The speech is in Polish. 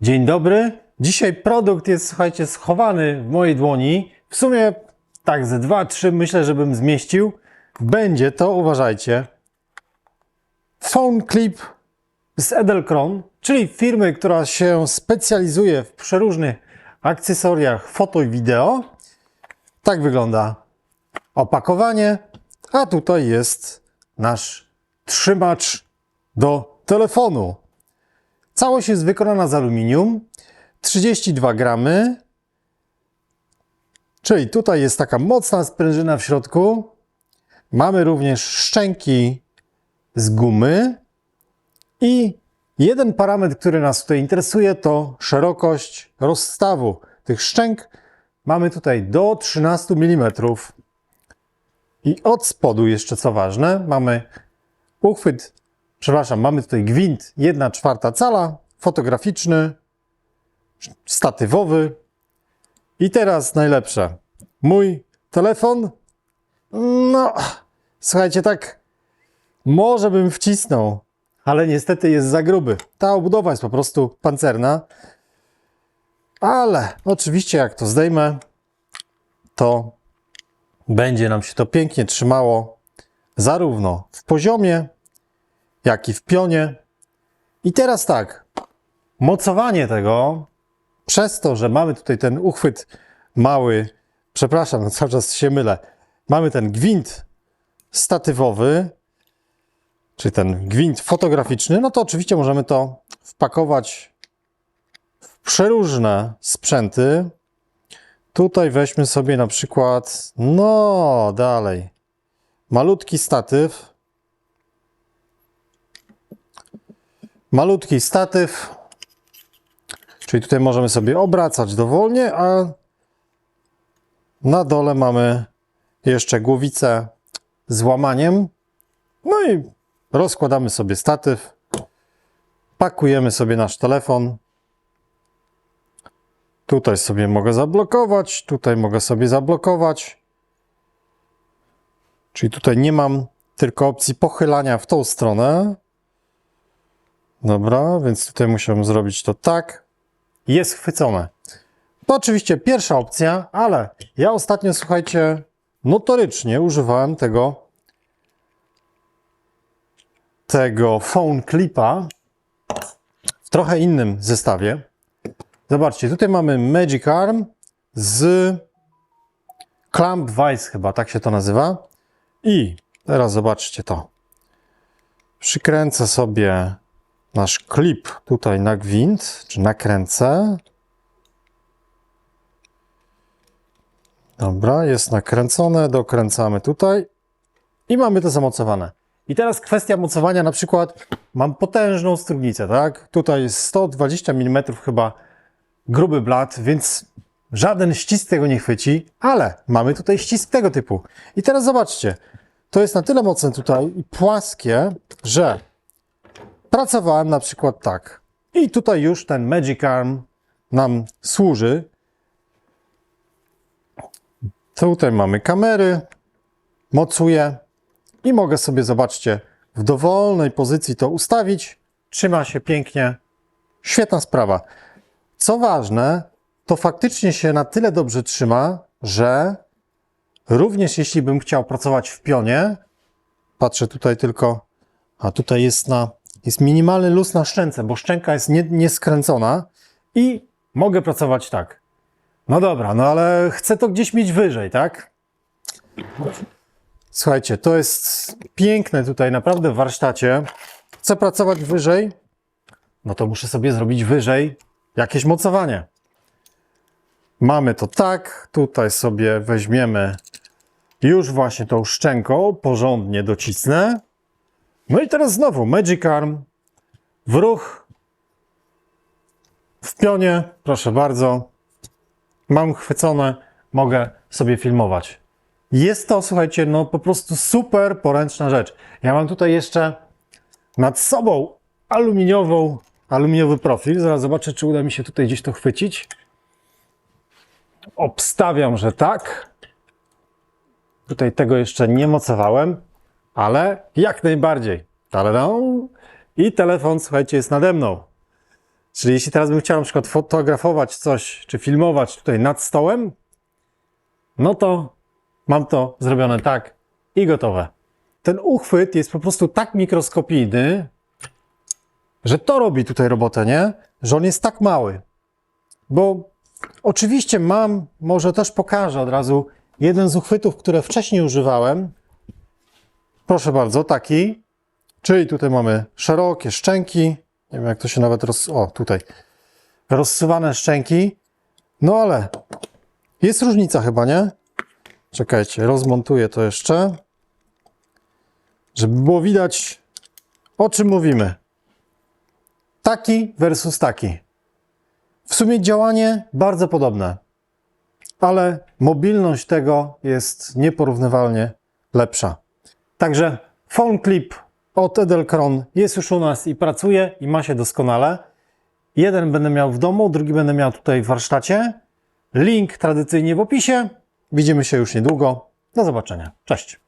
Dzień dobry. Dzisiaj produkt jest, słuchajcie, schowany w mojej dłoni. W sumie tak ze 2-3 myślę, żebym zmieścił. Będzie to, uważajcie, phone clip z Edelkrone, czyli firmy, która się specjalizuje w przeróżnych akcesoriach foto i wideo. Tak wygląda opakowanie, a tutaj jest nasz trzymacz do telefonu. Całość jest wykonana z aluminium, 32 gramy, czyli tutaj jest taka mocna sprężyna w środku. Mamy również szczęki z gumy i jeden parametr, który nas tutaj interesuje, to szerokość rozstawu tych szczęk. Mamy tutaj do 13 mm. I od spodu jeszcze co ważne, mamy uchwyt, mamy tutaj gwint 1/4 cala, fotograficzny, statywowy. I teraz najlepsze. Mój telefon, no słuchajcie, tak może bym wcisnął, ale niestety jest za gruby. Ta obudowa jest po prostu pancerna. Ale oczywiście jak to zdejmę, to będzie nam się to pięknie trzymało zarówno w poziomie, jak i w pionie. I teraz tak, mocowanie tego, przez to, że mamy tutaj ten uchwyt mały, no cały czas się mylę, mamy ten gwint statywowy, czyli ten gwint fotograficzny, no to oczywiście możemy to wpakować w przeróżne sprzęty. Tutaj weźmy sobie na przykład, no dalej, malutki statyw. Malutki statyw, czyli tutaj możemy sobie obracać dowolnie, a na dole mamy jeszcze głowicę z łamaniem. No i rozkładamy sobie statyw, pakujemy sobie nasz telefon. Tutaj sobie mogę zablokować, tutaj mogę sobie zablokować. Czyli tutaj nie mam tylko opcji pochylania w tą stronę. Dobra, więc tutaj musiałem zrobić to tak. Jest chwycone. To oczywiście pierwsza opcja, ale ja ostatnio, słuchajcie, notorycznie używałem tego phone clipa w trochę innym zestawie. Zobaczcie, tutaj mamy Magic Arm z Clamp Vise, chyba tak się to nazywa. I teraz zobaczcie to. Przykręcę sobie nasz klip tutaj na gwint, czy nakręcę. Dobra, jest nakręcone, dokręcamy tutaj i mamy to zamocowane. I teraz kwestia mocowania, na przykład mam potężną strugnicę, tak? Tutaj jest 120 mm chyba gruby blat, więc żaden ścisk tego nie chwyci, ale mamy tutaj ścisk tego typu. I teraz zobaczcie, to jest na tyle mocne tutaj i płaskie, że pracowałem na przykład tak. I tutaj już ten Magic Arm nam służy. Tutaj mamy kamery, mocuję i mogę sobie, zobaczcie, w dowolnej pozycji to ustawić. Trzyma się pięknie. Świetna sprawa. Co ważne, to faktycznie się na tyle dobrze trzyma, że również jeśli bym chciał pracować w pionie, patrzę tutaj tylko, a tutaj jest minimalny luz na szczęce, bo szczęka jest nieskręcona i mogę pracować tak. No dobra, no ale chcę to gdzieś mieć wyżej, tak? Słuchajcie, to jest piękne tutaj naprawdę w warsztacie. Chcę pracować wyżej, no to muszę sobie zrobić wyżej jakieś mocowanie. Mamy to tak, tutaj sobie weźmiemy już właśnie tą szczęką, porządnie docisnę. No i teraz znowu Magic Arm w ruch, w pionie, proszę bardzo. Mam chwycone, mogę sobie filmować. Jest to, słuchajcie, no po prostu super poręczna rzecz. Ja mam tutaj jeszcze nad sobą aluminiowy profil. Zaraz zobaczę, czy uda mi się tutaj gdzieś to chwycić. Obstawiam, że tak. Tutaj tego jeszcze nie mocowałem, ale jak najbardziej. Ta-da-da! I telefon, słuchajcie, jest nade mną. Czyli jeśli teraz bym chciał na przykład fotografować coś, czy filmować tutaj nad stołem, no to mam to zrobione tak i gotowe. Ten uchwyt jest po prostu tak mikroskopijny, że to robi tutaj robotę, nie? Że on jest tak mały. Bo oczywiście mam, może też pokażę od razu, jeden z uchwytów, które wcześniej używałem. Proszę bardzo, taki. Czyli tutaj mamy szerokie szczęki. Nie wiem, jak to się nawet O, tutaj. Rozsuwane szczęki. No ale jest różnica chyba, nie? Czekajcie, rozmontuję to jeszcze. Żeby było widać, o czym mówimy. Taki versus taki. W sumie działanie bardzo podobne, ale mobilność tego jest nieporównywalnie lepsza. Także Phone Clip od Edelkron jest już u nas i pracuje i ma się doskonale. Jeden będę miał w domu, drugi będę miał tutaj w warsztacie. Link tradycyjnie w opisie. Widzimy się już niedługo. Do zobaczenia. Cześć.